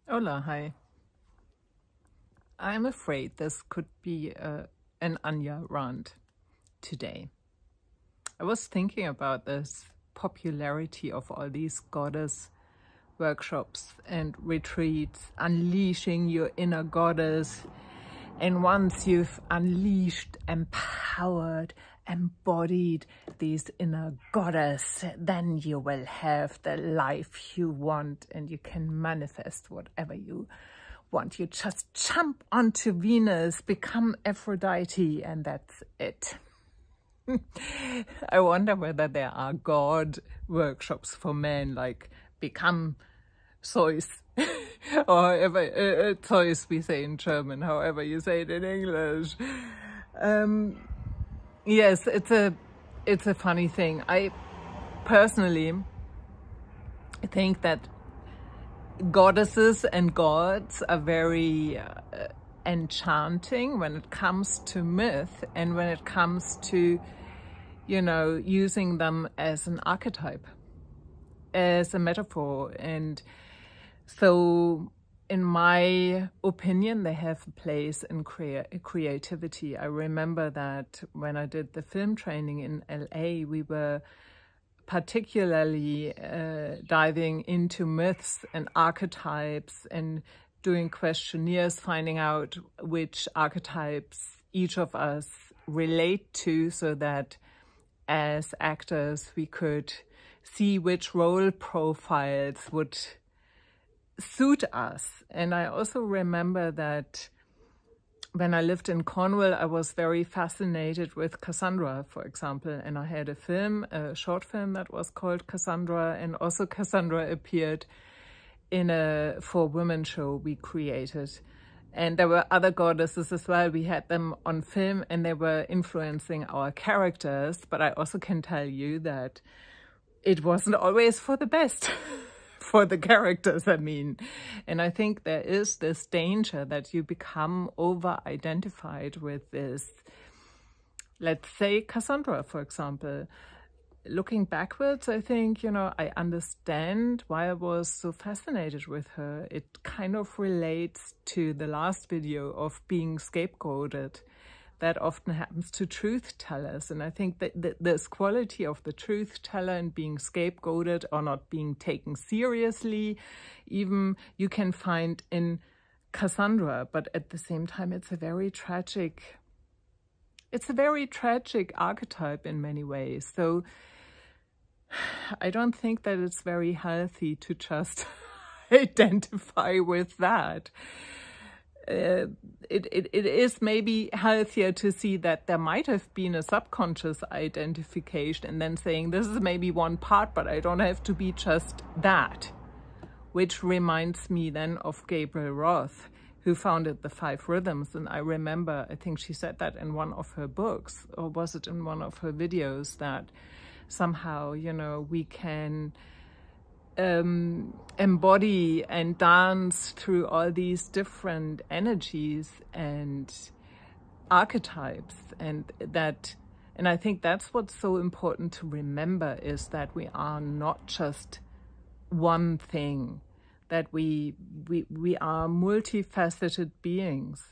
Hola, hi. I'm afraid this could be an Anya rant today. I was thinking about this popularity of all these goddess workshops and retreats, unleashing your inner goddess. And once you've unleashed, empowered, embodied this inner goddess, then you will have the life you want and you can manifest whatever you want. You just jump onto Venus, become Aphrodite, and that's it. I wonder whether there are God workshops for men, like become Zeus, or however Zeus we say in German, however you say it in English. Yes, it's a funny thing. I personally think that goddesses and gods are very enchanting when it comes to myth and when it comes to, you know, using them as an archetype, as a metaphor. And so in my opinion, they have a place in creativity. I remember that when I did the film training in LA, we were particularly diving into myths and archetypes and doing questionnaires, finding out which archetypes each of us relate to, so that as actors we could see which role profiles would suit us. And I also remember that when I lived in Cornwall, I was very fascinated with Cassandra, for example, and I had a short film that was called Cassandra, and also Cassandra appeared in a For Women show we created. And there were other goddesses as well. We had them on film and they were influencing our characters, but I also can tell you that it wasn't always for the best. For the characters, I mean. And I think there is this danger that you become over-identified with this, let's say Cassandra, for example. Looking backwards, I think, you know, I understand why I was so fascinated with her. It kind of relates to the last video of being scapegoated. That often happens to truth tellers. And I think that this quality of the truth teller and being scapegoated or not being taken seriously, even you can find in Cassandra, but at the same time, it's a very tragic archetype in many ways. So I don't think that it's very healthy to just identify with that. It is maybe healthier to see that there might have been a subconscious identification and then saying this is maybe one part, but I don't have to be just that. Which reminds me then of Gabrielle Roth, who founded the 5 Rhythms. And I remember, I think she said that in one of her books, or was it in one of her videos, that somehow, you know, we can embody and dance through all these different energies and archetypes, and I think that's what's so important to remember, is that we are not just one thing, that we are multifaceted beings,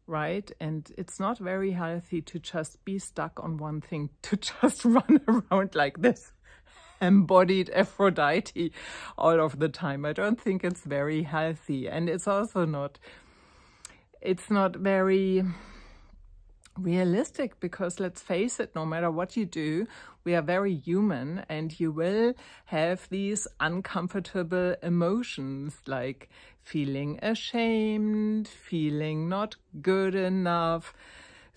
right? And it's not very healthy to just be stuck on one thing, to just run around like this embodied Aphrodite all of the time. I don't think it's very healthy, and it's also not very realistic, because let's face it, no matter what you do, we are very human, and you will have these uncomfortable emotions like feeling ashamed, feeling not good enough,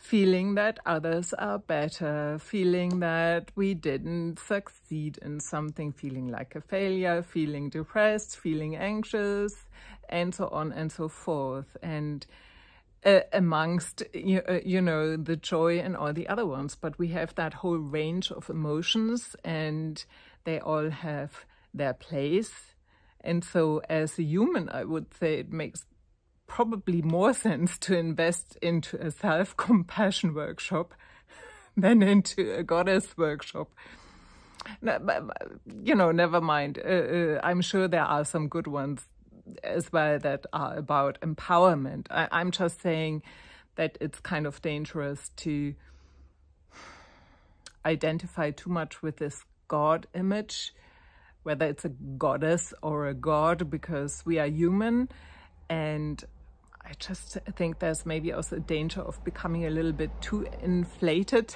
feeling that others are better, feeling that we didn't succeed in something, feeling like a failure, feeling depressed, feeling anxious, and so on and so forth. And amongst, you know, the joy and all the other ones. But we have that whole range of emotions, and they all have their place. And so as a human, I would say it makes probably more sense to invest into a self-compassion workshop than into a goddess workshop. You know, never mind. I'm sure there are some good ones as well that are about empowerment. I'm just saying that it's kind of dangerous to identify too much with this God image, whether it's a goddess or a god, because we are human. And I just think there's maybe also a danger of becoming a little bit too inflated,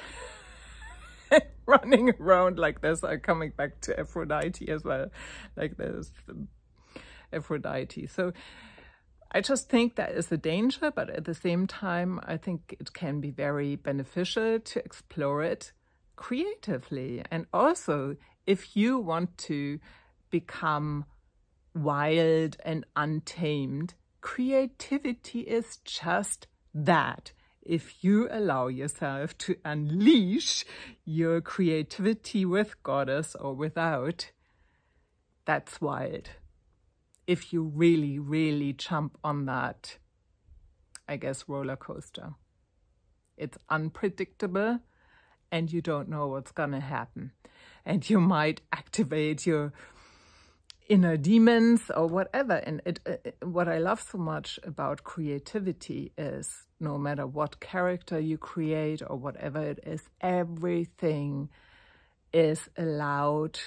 running around like this. I'm coming back to Aphrodite as well, like this Aphrodite. So I just think that is a danger, but at the same time, I think it can be very beneficial to explore it creatively. And also, if you want to become wild and untamed, creativity is just that. If you allow yourself to unleash your creativity with goddess or without, that's wild. If you really, really jump on that, I guess, roller coaster. It's unpredictable and you don't know what's gonna happen. And you might activate your inner demons or whatever. And what I love so much about creativity is no matter what character you create or whatever it is, everything is allowed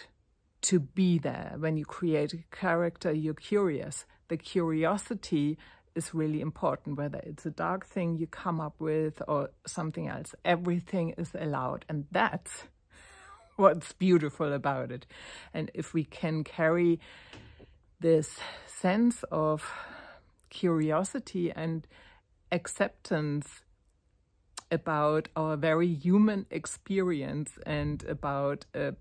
to be there. When you create a character, you're curious. The curiosity is really important, whether it's a dark thing you come up with or something else. Everything is allowed, and that's what's beautiful about it. And if we can carry this sense of curiosity and acceptance about our very human experience and about a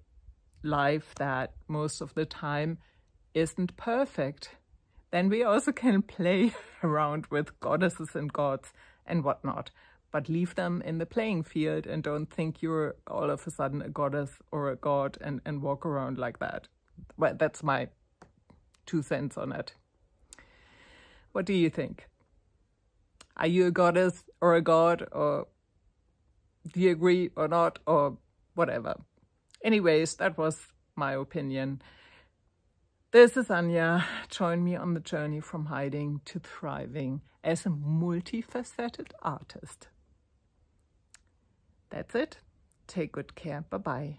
life that most of the time isn't perfect, then we also can play around with goddesses and gods and whatnot, but leave them in the playing field and don't think you're all of a sudden a goddess or a god and walk around like that. Well, that's my 2 cents on it. What do you think? Are you a goddess or a god, or do you agree or not, or whatever? Anyways, that was my opinion. This is Anja. Join me on the journey from hiding to thriving as a multifaceted artist. That's it. Take good care. Bye-bye.